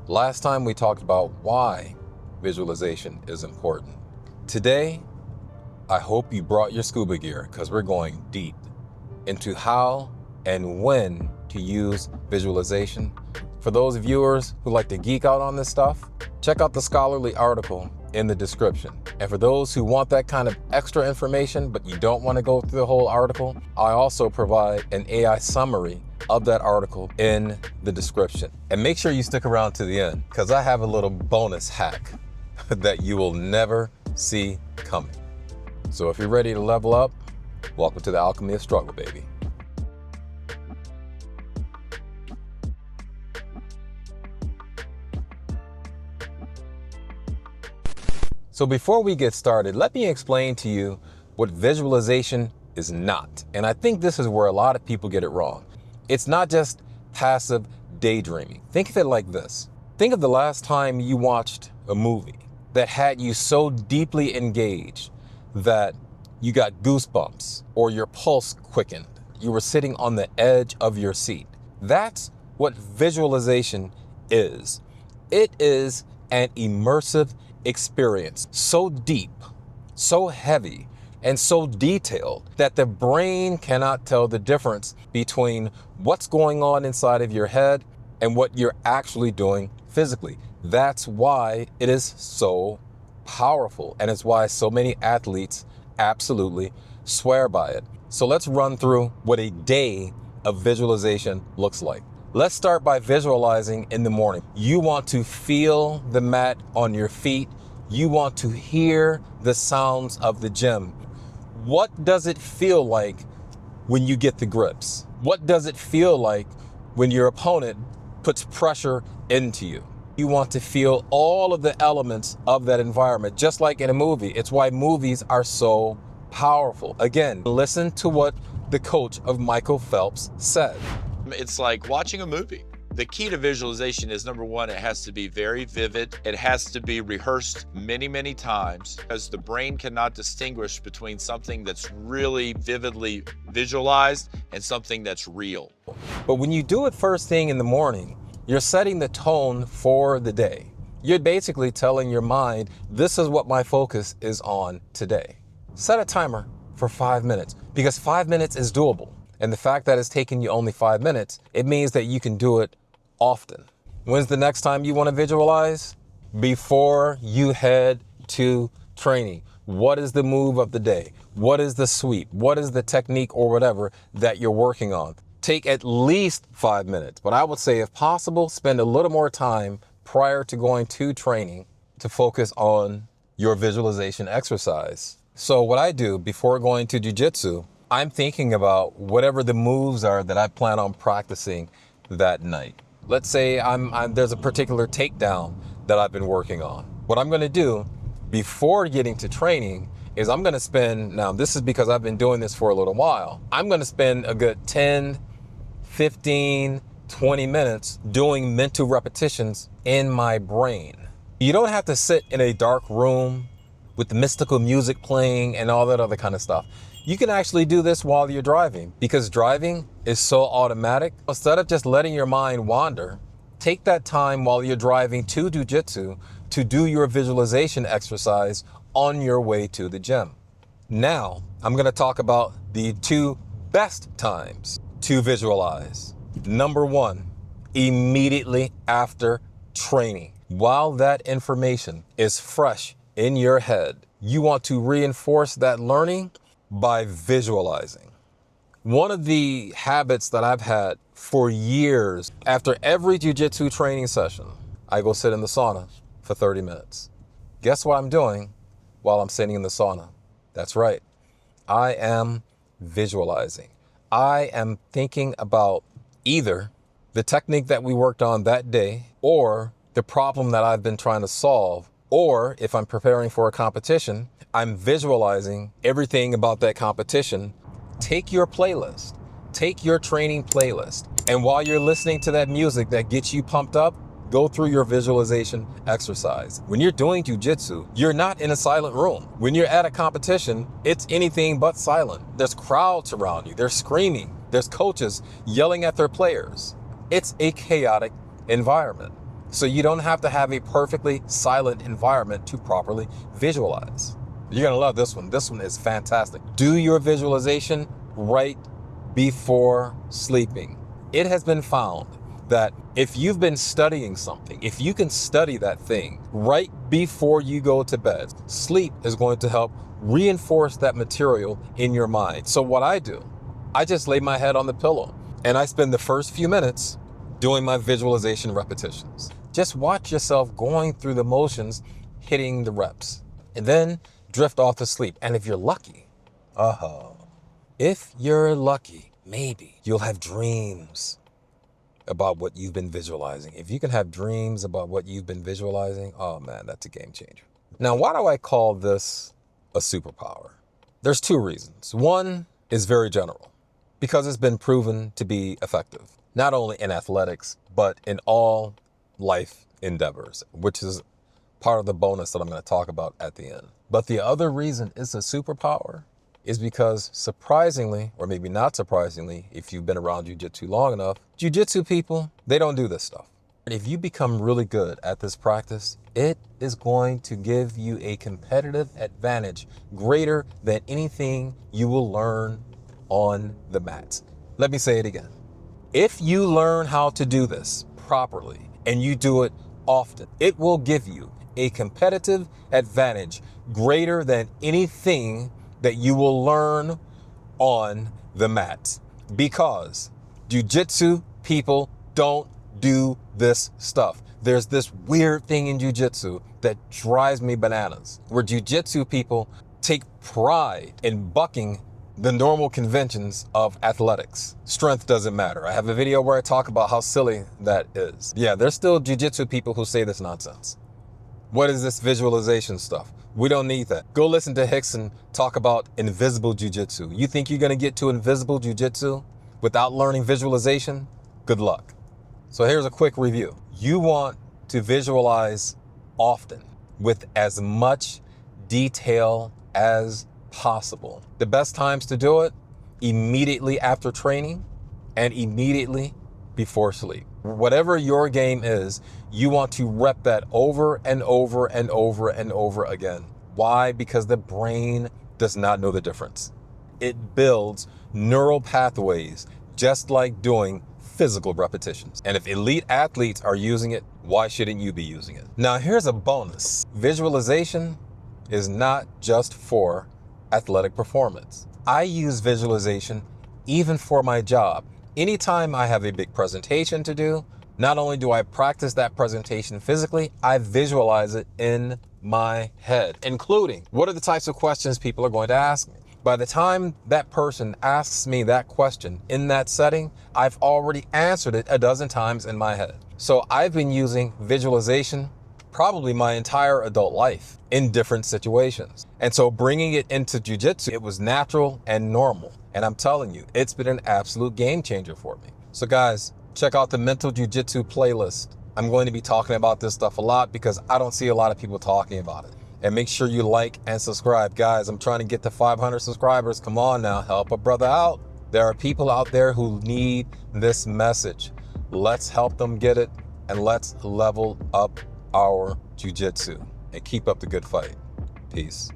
Last time we talked about why visualization is important. Today, I hope you brought your scuba gear because we're going deep into how and when to use visualization. For those viewers who like to geek out on this stuff, check out the scholarly article in the description. And for those who want that kind of extra information, but you don't want to go through the whole article, I also provide an AI summary of that article in the description. And make sure you stick around to the end because I have a little bonus hack that you will never see coming. So if you're ready to level up, welcome to the Alchemy of Struggle, baby. So before we get started, let me explain to you what visualization is not. And I think this is where a lot of people get it wrong. It's not just passive daydreaming. Think of it like this. Think of the last time you watched a movie that had you so deeply engaged that you got goosebumps or your pulse quickened. You were sitting on the edge of your seat. That's what visualization is. It is an immersive experience so deep, so heavy, and so detailed that the brain cannot tell the difference between what's going on inside of your head and what you're actually doing physically. That's why it is so powerful, and it's why so many athletes absolutely swear by it. So let's run through what a day of visualization looks like. Let's start by visualizing in the morning. You want to feel the mat on your feet. You want to hear the sounds of the gym. What does it feel like when you get the grips? What does it feel like when your opponent puts pressure into you? You want to feel all of the elements of that environment, just like in a movie. It's why movies are so powerful. Again, listen to what the coach of Michael Phelps said. It's like watching a movie. The key to visualization is, number one, it has to be very vivid. It has to be rehearsed many, many times because the brain cannot distinguish between something that's really vividly visualized and something that's real. But when you do it first thing in the morning, you're setting the tone for the day. You're basically telling your mind, this is what my focus is on today. Set a timer for 5 minutes because 5 minutes is doable. And the fact that it's taking you only 5 minutes, it means that you can do it often. When's the next time you want to visualize? Before you head to training. What is the move of the day? What is the sweep? What is the technique or whatever that you're working on? Take at least 5 minutes, but I would say if possible, spend a little more time prior to going to training to focus on your visualization exercise. So what I do before going to Jiu-Jitsu, I'm thinking about whatever the moves are that I plan on practicing that night. Let's say there's a particular takedown that I've been working on. What I'm gonna do before getting to training is I'm gonna spend, now this is because I've been doing this for a little while, I'm gonna spend a good 10, 15, 20 minutes doing mental repetitions in my brain. You don't have to sit in a dark room with the mystical music playing and all that other kind of stuff. You can actually do this while you're driving because driving is so automatic. Instead of just letting your mind wander, take that time while you're driving to Jiu-Jitsu to do your visualization exercise on your way to the gym. Now, I'm gonna talk about the 2 best times to visualize. Number 1, immediately after training. While that information is fresh in your head, you want to reinforce that learning by visualizing. One of the habits that I've had for years, after every jiu-jitsu training session, I go sit in the sauna for 30 minutes. Guess what I'm doing while I'm sitting in the sauna? That's right. I am visualizing. I am thinking about either the technique that we worked on that day or the problem that I've been trying to solve, or if I'm preparing for a competition, I'm visualizing everything about that competition. Take your playlist, take your training playlist, and while you're listening to that music that gets you pumped up, go through your visualization exercise. When you're doing jiu-jitsu, you're not in a silent room. When you're at a competition, it's anything but silent. There's crowds around you, they're screaming, there's coaches yelling at their players. It's a chaotic environment. So you don't have to have a perfectly silent environment to properly visualize. You're gonna love this one. This one is fantastic. Do your visualization right before sleeping. It has been found that if you've been studying something, if you can study that thing right before you go to bed, sleep is going to help reinforce that material in your mind. So what I do, I just lay my head on the pillow and I spend the first few minutes doing my visualization repetitions. Just watch yourself going through the motions, hitting the reps, and then drift off to sleep. And if you're lucky, maybe you'll have dreams about what you've been visualizing. If you can have dreams about what you've been visualizing, oh man, that's a game changer. Now, why do I call this a superpower? There's two reasons. One is very general, because it's been proven to be effective, not only in athletics, but in all life endeavors, which is part of the bonus that I'm going to talk about at the end. But the other reason it's a superpower is because, surprisingly, or maybe not surprisingly, if you've been around Jiu-Jitsu long enough, Jiu-Jitsu people, they don't do this stuff. If you become really good at this practice, it is going to give you a competitive advantage greater than anything you will learn on the mat. Let me say it again. If you learn how to do this properly and you do it often, it will give you a competitive advantage greater than anything that you will learn on the mat, because Jiu-Jitsu people don't do this stuff. There's this weird thing in Jiu-Jitsu that drives me bananas, where Jiu-Jitsu people take pride in bucking the normal conventions of athletics. Strength doesn't matter. I have a video where I talk about how silly that is. Yeah, there's still Jiu-Jitsu people who say this nonsense. What is this visualization stuff? We don't need that. Go listen to Rickson talk about invisible Jiu-Jitsu. You think you're gonna get to invisible Jiu-Jitsu without learning visualization? Good luck. So here's a quick review. You want to visualize often with as much detail as possible. The best times to do it: immediately after training and immediately before sleep. Whatever your game is, you want to rep that over and over and over and over again. Why? Because the brain does not know the difference. It builds neural pathways just like doing physical repetitions. And if elite athletes are using it, why shouldn't you be using it? Now, here's a bonus. Visualization is not just for athletic performance. I use visualization even for my job. Anytime I have a big presentation to do, not only do I practice that presentation physically, I visualize it in my head, including what are the types of questions people are going to ask me. By the time that person asks me that question in that setting, I've already answered it a dozen times in my head. So I've been using visualization probably my entire adult life in different situations. And so bringing it into Jiu-Jitsu, it was natural and normal. And I'm telling you, it's been an absolute game changer for me. So guys, check out the Mental Jiu-Jitsu playlist. I'm going to be talking about this stuff a lot because I don't see a lot of people talking about it. And make sure you like and subscribe. Guys, I'm trying to get to 500 subscribers. Come on now, help a brother out. There are people out there who need this message. Let's help them get it, and let's level up our Jiu-Jitsu and keep up the good fight. Peace.